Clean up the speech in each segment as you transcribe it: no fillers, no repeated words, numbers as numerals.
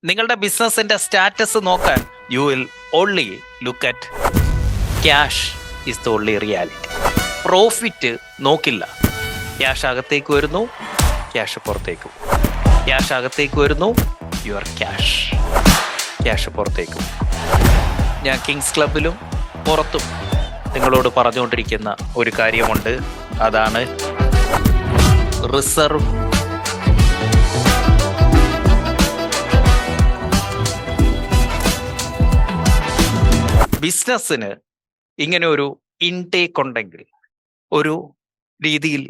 നിങ്ങളുടെ ബിസിനസിന്റെ സ്റ്റാറ്റസ് നോക്കാൻ you will only look at cash is the only reality. Profit നോക്കില്ല. ക്യാഷ് അകത്തേക്ക് വരുന്നു, ക്യാഷ് പുറത്തേക്ക് പോകും. ക്യാഷ് അകത്തേക്ക് വരുന്നു, യുവർ ക്യാഷ് പുറത്തേക്ക് പോകും. ഞാൻ കിങ്സ് ക്ലബിലും പുറത്തും നിങ്ങളോട് പറഞ്ഞുകൊണ്ടിരിക്കുന്ന ഒരു കാര്യമുണ്ട്. അതാണ് റിസർവ് ബിസിനസ്സിന്. ഇങ്ങനെ ഒരു ഇൻടേക്ക് ഉണ്ടെങ്കിൽ, ഒരു രീതിയിൽ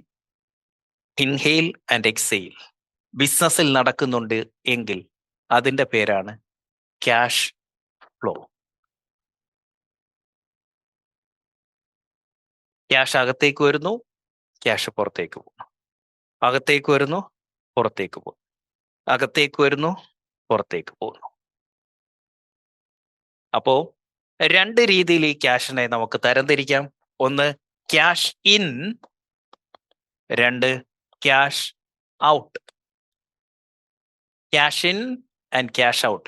ഇൻഹെയിൽ ആൻഡ് എക്സെയിൽ ബിസിനസ്സിൽ നടക്കുന്നുണ്ട് എങ്കിൽ അതിൻ്റെ പേരാണ് ക്യാഷ് ഫ്ലോ. ക്യാഷ് അകത്തേക്ക് വരുന്നു, ക്യാഷ് പുറത്തേക്ക് പോകുന്നു. അകത്തേക്ക് വരുന്നു, പുറത്തേക്ക് പോകുന്നു. അകത്തേക്ക് വരുന്നു, പുറത്തേക്ക് പോകുന്നു. അപ്പോ രണ്ട് രീതിയിൽ ഈ ക്യാഷിനെ നമുക്ക് തരംതിരിക്കാം. ഒന്ന് ക്യാഷ് ഇൻ, രണ്ട് cash out. Cash in and cash out.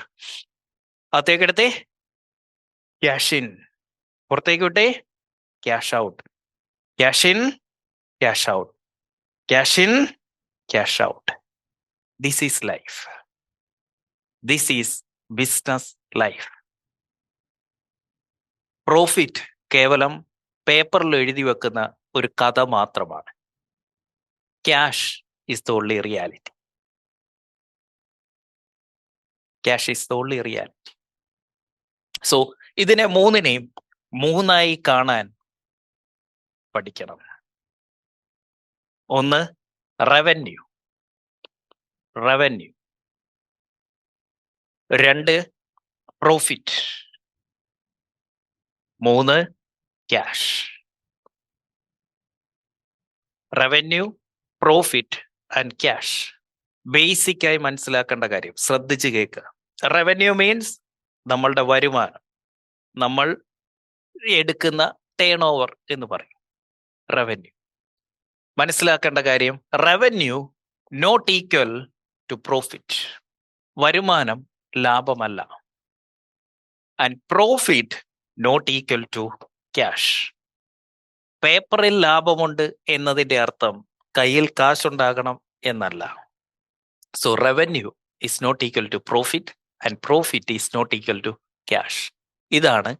അകത്തേക്ക് എടുത്തേ, ക്യാഷ് ഇൻ. പുറത്തേക്ക് വിട്ടേ, cash out. Cash in, cash out. Cash in, cash out. This is life. This is business life. Profit കേവലം പേപ്പറിൽ എഴുതി വെക്കുന്ന ഒരു കഥ മാത്രമാണ്. Cash is the only reality. Cash is the only reality. So ഇതിനെ മൂന്നിനെയും മൂന്നായി കാണാൻ പഠിക്കണം. ഒന്ന് റവന്യൂ. രണ്ട് പ്രോഫിറ്റ്. മൂന്ന് cash. Revenue, profit and cash. ബേസിക്കായി മനസ്സിലാക്കേണ്ട കാര്യം ശ്രദ്ധിച്ച് കേൾക്കുക. റവന്യൂ മീൻസ് നമ്മളുടെ വരുമാനം, നമ്മൾ എടുക്കുന്ന ടേൺ ഓവർ എന്ന് പറയും റവന്യൂ. മനസ്സിലാക്കേണ്ട കാര്യം, revenue not equal to profit. വരുമാനം ലാഭമല്ല. And profit not equal to cash. പേപ്പറിൽ ലാഭമുണ്ട് എന്നതിൻ്റെ അർത്ഥം കയ്യിൽ കാശുണ്ടാകണം എന്നല്ല. So revenue is not equal to profit and profit is not equal to cash. ഇതാണ്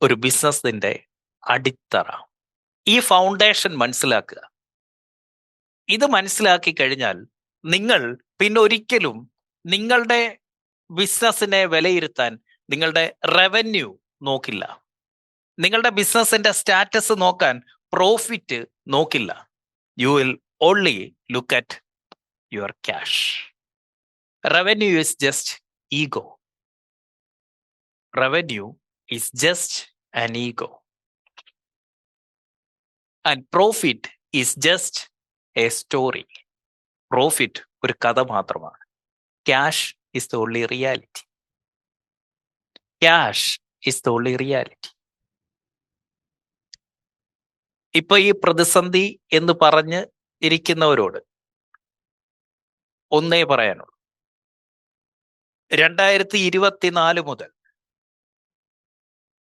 ഒരു ബിസിനസിന്റെ അടിത്തറ. ഈ ഫൗണ്ടേഷൻ മനസ്സിലാക്കുക. ഇത് മനസ്സിലാക്കി കഴിഞ്ഞാൽ നിങ്ങൾ പിന്നെ ഒരിക്കലും നിങ്ങളുടെ ബിസിനസ്സിനെ വിലയിരുത്താൻ നിങ്ങളുടെ റവന്യൂ നോക്കില്ല. നിങ്ങളുടെ ബിസിനസിന്റെ സ്റ്റാറ്റസ് നോക്കാൻ പ്രോഫിറ്റ് നോക്കില്ല. You will only look at your cash. Revenue is just ego. Revenue is just an ego. And profit is just A story. Profit ഒരു കഥ മാത്രമാണ്. Cash is the only reality. Cash is the only reality. ഇപ്പൊ ഈ പ്രതിസന്ധി എന്ന് പറഞ്ഞ് ഇരിക്കുന്നവരോട് ഒന്നേ പറയാനുള്ളൂ. 2024 മുതൽ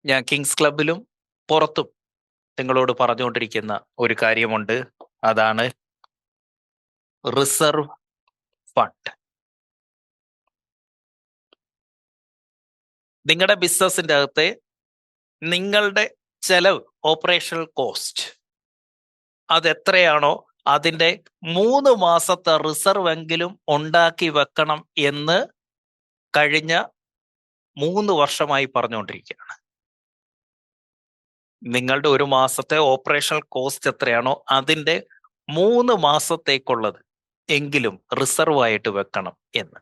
ഞാൻ കിങ്സ് ക്ലബിലും പുറത്തും നിങ്ങളോട് പറഞ്ഞുകൊണ്ടിരിക്കുന്ന ഒരു കാര്യമുണ്ട്. അതാണ് റിസർവ് ഫണ്ട്. നിങ്ങളുടെ ബിസിനസിന്റെ അകത്തെ നിങ്ങളുടെ ചെലവ്, ഓപ്പറേഷണൽ കോസ്റ്റ്, അതെത്രയാണോ അതിൻ്റെ 3 മാസത്തെ റിസർവ് എങ്കിലും ഉണ്ടാക്കി വെക്കണം എന്ന് കഴിഞ്ഞ 3 വർഷമായി പറഞ്ഞുകൊണ്ടിരിക്കുകയാണ്. നിങ്ങളുടെ ഒരു മാസത്തെ ഓപ്പറേഷണൽ കോസ്റ്റ് എത്രയാണോ അതിൻ്റെ 3 മാസത്തേക്കുള്ളത് എങ്കിലും റിസർവ് ആയിട്ട് വെക്കണം എന്ന്.